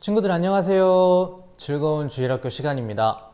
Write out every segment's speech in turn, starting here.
친구들 안녕하세요. 즐거운 주일학교 시간입니다.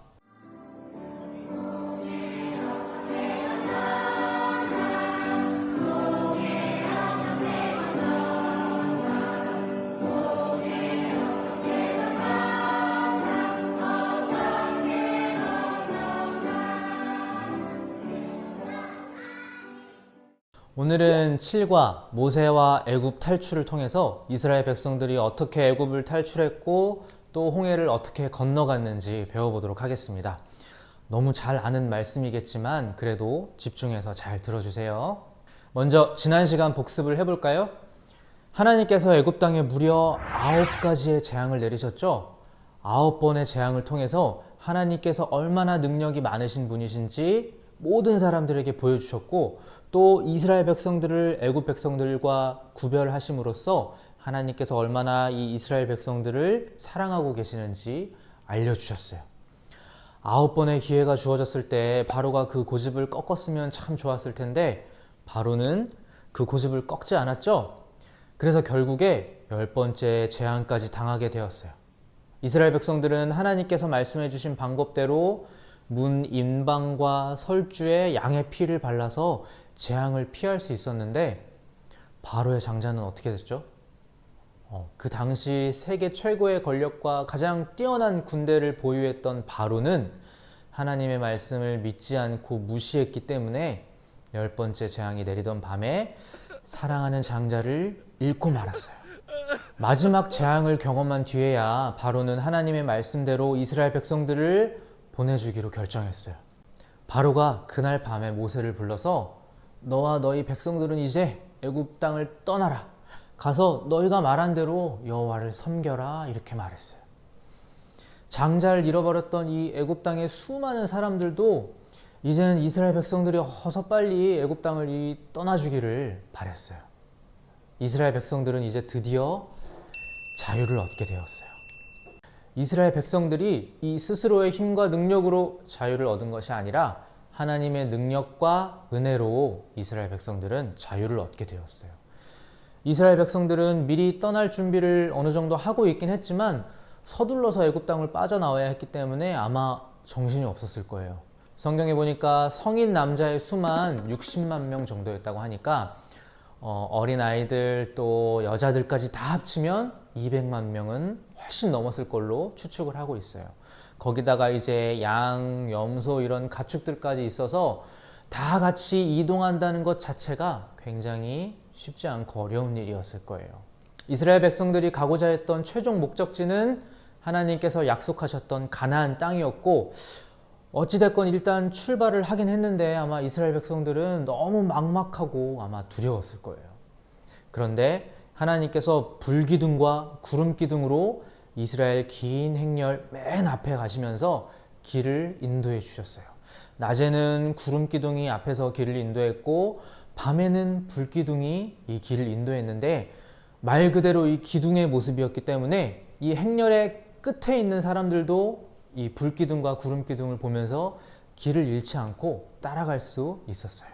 오늘은 7과 모세와 애굽 탈출을 통해서 이스라엘 백성들이 어떻게 애굽을 탈출했고 또 홍해를 어떻게 건너갔는지 배워보도록 하겠습니다. 너무 잘 아는 말씀이겠지만 그래도 집중해서 잘 들어주세요. 먼저 지난 시간 복습을 해볼까요? 하나님께서 애굽 땅에 무려 9가지의 재앙을 내리셨죠? 9번의 재앙을 통해서 하나님께서 얼마나 능력이 많으신 분이신지 모든 사람들에게 보여주셨고 또 이스라엘 백성들을 애굽 백성들과 구별하심으로써 하나님께서 얼마나 이 이스라엘 백성들을 사랑하고 계시는지 알려주셨어요. 9번의 기회가 주어졌을 때 바로가 그 고집을 꺾었으면 참 좋았을 텐데 바로는 그 고집을 꺾지 않았죠. 그래서 결국에 10번째 재앙까지 당하게 되었어요. 이스라엘 백성들은 하나님께서 말씀해 주신 방법대로 문 인방과 설주에 양의 피를 발라서 재앙을 피할 수 있었는데 바로의 장자는 어떻게 됐죠? 그 당시 세계 최고의 권력과 가장 뛰어난 군대를 보유했던 바로는 하나님의 말씀을 믿지 않고 무시했기 때문에 10번째 재앙이 내리던 밤에 사랑하는 장자를 잃고 말았어요. 마지막 재앙을 경험한 뒤에야 바로는 하나님의 말씀대로 이스라엘 백성들을 보내주기로 결정했어요. 바로가 그날 밤에 모세를 불러서 너와 너희 백성들은 이제 애굽 땅을 떠나라. 가서 너희가 말한 대로 여호와를 섬겨라 이렇게 말했어요. 장자를 잃어버렸던 이 애굽 땅의 수많은 사람들도 이제는 이스라엘 백성들이 어서 빨리 애굽 땅을 떠나주기를 바랬어요. 이스라엘 백성들은 이제 드디어 자유를 얻게 되었어요. 이스라엘 백성들이 이 스스로의 힘과 능력으로 자유를 얻은 것이 아니라 하나님의 능력과 은혜로 이스라엘 백성들은 자유를 얻게 되었어요. 이스라엘 백성들은 미리 떠날 준비를 어느 정도 하고 있긴 했지만 서둘러서 애굽 땅을 빠져나와야 했기 때문에 아마 정신이 없었을 거예요. 성경에 보니까 성인 남자의 수만 60만 명 정도였다고 하니까 어린 아이들 또 여자들까지 다 합치면 200만 명은 훨씬 넘었을 걸로 추측을 하고 있어요. 거기다가 이제 양, 염소 이런 가축들까지 있어서 다 같이 이동한다는 것 자체가 굉장히 쉽지 않고 어려운 일이었을 거예요. 이스라엘 백성들이 가고자 했던 최종 목적지는 하나님께서 약속하셨던 가나안 땅이었고 어찌됐건 일단 출발을 하긴 했는데 아마 이스라엘 백성들은 너무 막막하고 아마 두려웠을 거예요. 그런데 하나님께서 불기둥과 구름기둥으로 이스라엘 긴 행렬 맨 앞에 가시면서 길을 인도해 주셨어요. 낮에는 구름기둥이 앞에서 길을 인도했고 밤에는 불기둥이 이 길을 인도했는데 말 그대로 이 기둥의 모습이었기 때문에 이 행렬의 끝에 있는 사람들도 이 불기둥과 구름기둥을 보면서 길을 잃지 않고 따라갈 수 있었어요.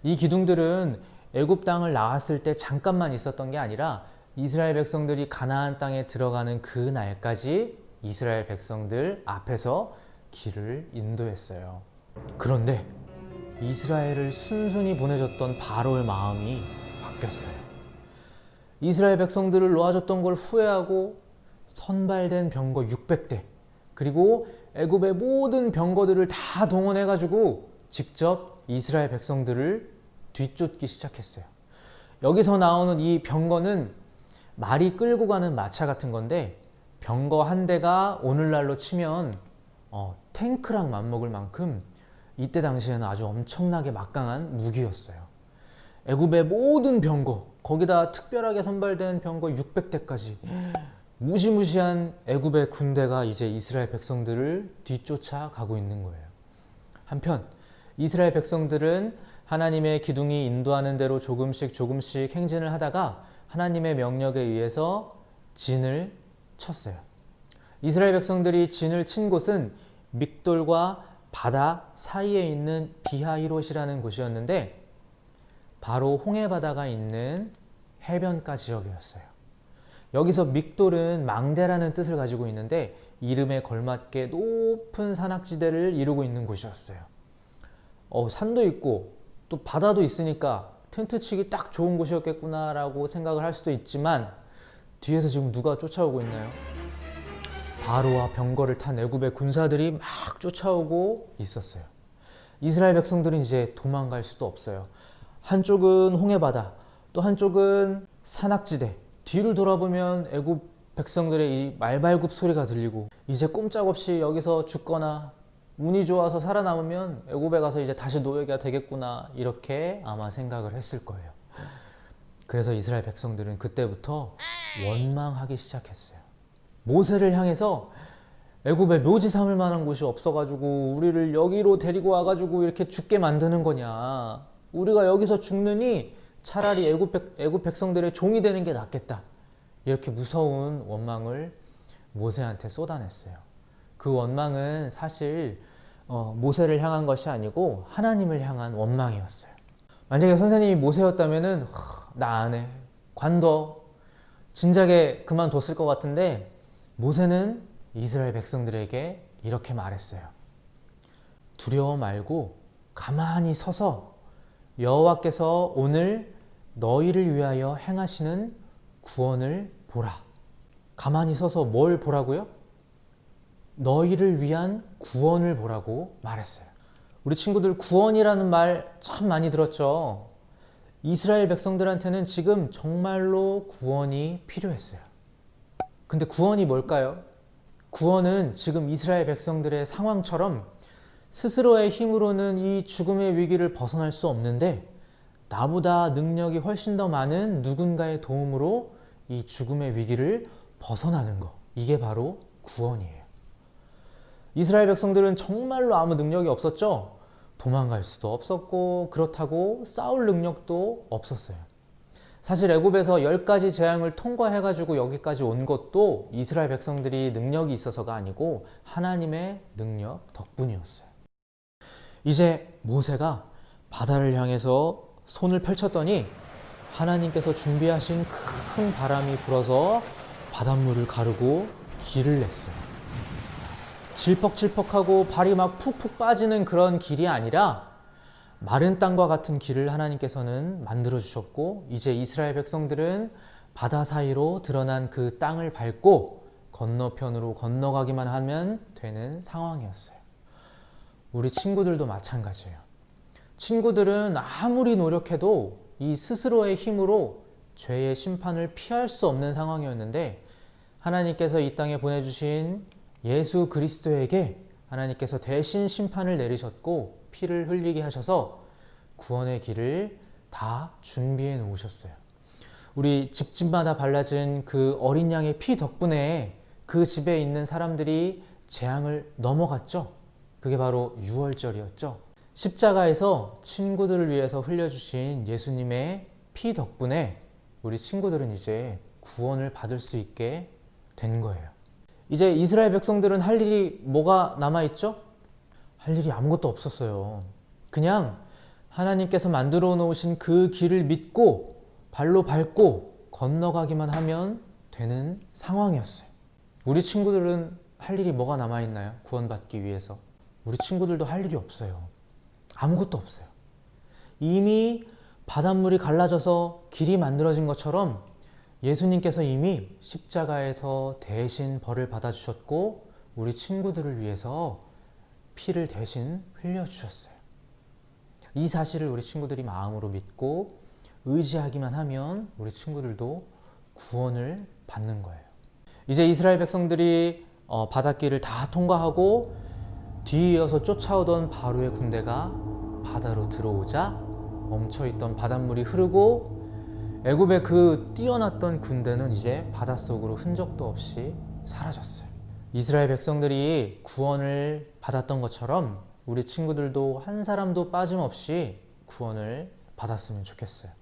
이 기둥들은 애굽 땅을 나왔을 때 잠깐만 있었던 게 아니라 이스라엘 백성들이 가나안 땅에 들어가는 그 날까지 이스라엘 백성들 앞에서 길을 인도했어요. 그런데 이스라엘을 순순히 보내줬던 바로의 마음이 바뀌었어요. 이스라엘 백성들을 놓아줬던 걸 후회하고 선발된 병거 600대 그리고 애굽의 모든 병거들을 다 동원해가지고 직접 이스라엘 백성들을 뒤쫓기 시작했어요. 여기서 나오는 이 병거는 말이 끌고 가는 마차 같은 건데 병거 한 대가 오늘날로 치면 탱크랑 맞먹을 만큼 이때 당시에는 아주 엄청나게 막강한 무기였어요. 애굽의 모든 병거 거기다 특별하게 선발된 병거 600대까지 무시무시한 애굽의 군대가 이제 이스라엘 백성들을 뒤쫓아 가고 있는 거예요. 한편 이스라엘 백성들은 하나님의 기둥이 인도하는 대로 조금씩 행진을 하다가 하나님의 명령에 의해서 진을 쳤어요. 이스라엘 백성들이 진을 친 곳은 믹돌과 바다 사이에 있는 비하히롯이라는 곳이었는데 바로 홍해 바다가 있는 해변가 지역이었어요. 여기서 믹돌은 망대라는 뜻을 가지고 있는데 이름에 걸맞게 높은 산악지대를 이루고 있는 곳이었어요. 산도 있고 또 바다도 있으니까 텐트 치기 딱 좋은 곳이었겠구나라고 생각을 할 수도 있지만 뒤에서 지금 누가 쫓아오고 있나요? 바로와 병거를 탄 애굽의 군사들이 막 쫓아오고 있었어요. 이스라엘 백성들은 이제 도망갈 수도 없어요. 한쪽은 홍해바다, 또 한쪽은 산악지대. 뒤를 돌아보면 애굽 백성들의 이 말발굽 소리가 들리고 이제 꼼짝없이 여기서 죽거나 운이 좋아서 살아남으면 애굽에 가서 이제 다시 노예가 되겠구나 이렇게 아마 생각을 했을 거예요. 그래서 이스라엘 백성들은 그때부터 원망하기 시작했어요. 모세를 향해서 애굽에 묘지 삼을 만한 곳이 없어가지고 우리를 여기로 데리고 와가지고 이렇게 죽게 만드는 거냐. 우리가 여기서 죽느니 차라리 애굽 백성들의 종이 되는 게 낫겠다. 이렇게 무서운 원망을 모세한테 쏟아냈어요. 그 원망은 사실 모세를 향한 것이 아니고 하나님을 향한 원망이었어요. 만약에 선생님이 모세였다면은 나 안 해. 관둬. 진작에 그만뒀을 것 같은데 모세는 이스라엘 백성들에게 이렇게 말했어요. 두려워 말고 가만히 서서 여호와께서 오늘 너희를 위하여 행하시는 구원을 보라. 가만히 서서 뭘 보라고요? 너희를 위한 구원을 보라고 말했어요. 우리 친구들 구원이라는 말 참 많이 들었죠. 이스라엘 백성들한테는 지금 정말로 구원이 필요했어요. 근데 구원이 뭘까요? 구원은 지금 이스라엘 백성들의 상황처럼 스스로의 힘으로는 이 죽음의 위기를 벗어날 수 없는데 나보다 능력이 훨씬 더 많은 누군가의 도움으로 이 죽음의 위기를 벗어나는 거. 이게 바로 구원이에요. 이스라엘 백성들은 정말로 아무 능력이 없었죠. 도망갈 수도 없었고 그렇다고 싸울 능력도 없었어요. 사실 애굽에서 10가지 재앙을 통과해가지고 여기까지 온 것도 이스라엘 백성들이 능력이 있어서가 아니고 하나님의 능력 덕분이었어요. 이제 모세가 바다를 향해서 손을 펼쳤더니 하나님께서 준비하신 큰 바람이 불어서 바닷물을 가르고 길을 냈어요. 질퍽질퍽하고 발이 막 푹푹 빠지는 그런 길이 아니라 마른 땅과 같은 길을 하나님께서는 만들어 주셨고 이제 이스라엘 백성들은 바다 사이로 드러난 그 땅을 밟고 건너편으로 건너가기만 하면 되는 상황이었어요. 우리 친구들도 마찬가지예요. 친구들은 아무리 노력해도 이 스스로의 힘으로 죄의 심판을 피할 수 없는 상황이었는데 하나님께서 이 땅에 보내주신 예수 그리스도에게 하나님께서 대신 심판을 내리셨고 피를 흘리게 하셔서 구원의 길을 다 준비해 놓으셨어요. 우리 집집마다 발라진 그 어린 양의 피 덕분에 그 집에 있는 사람들이 재앙을 넘어갔죠. 그게 바로 유월절이었죠. 십자가에서 친구들을 위해서 흘려주신 예수님의 피 덕분에 우리 친구들은 이제 구원을 받을 수 있게 된 거예요. 이제 이스라엘 백성들은 할 일이 뭐가 남아있죠? 할 일이 아무것도 없었어요. 그냥 하나님께서 만들어 놓으신 그 길을 믿고 발로 밟고 건너가기만 하면 되는 상황이었어요. 우리 친구들은 할 일이 뭐가 남아있나요? 구원받기 위해서. 우리 친구들도 할 일이 없어요. 아무것도 없어요. 이미 바닷물이 갈라져서 길이 만들어진 것처럼 예수님께서 이미 십자가에서 대신 벌을 받아주셨고 우리 친구들을 위해서 피를 대신 흘려주셨어요. 이 사실을 우리 친구들이 마음으로 믿고 의지하기만 하면 우리 친구들도 구원을 받는 거예요. 이제 이스라엘 백성들이 바닷길을 다 통과하고 뒤에 이어서 쫓아오던 바로의 군대가 바다로 들어오자 멈춰있던 바닷물이 흐르고 애굽의 그 뛰어났던 군대는 이제 바닷속으로 흔적도 없이 사라졌어요. 이스라엘 백성들이 구원을 받았던 것처럼 우리 친구들도 한 사람도 빠짐없이 구원을 받았으면 좋겠어요.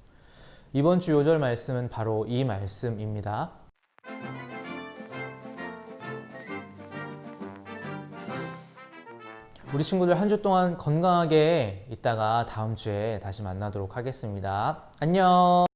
이번 주 요절 말씀은 바로 이 말씀입니다. 우리 친구들 한 주 동안 건강하게 있다가 다음 주에 다시 만나도록 하겠습니다. 안녕.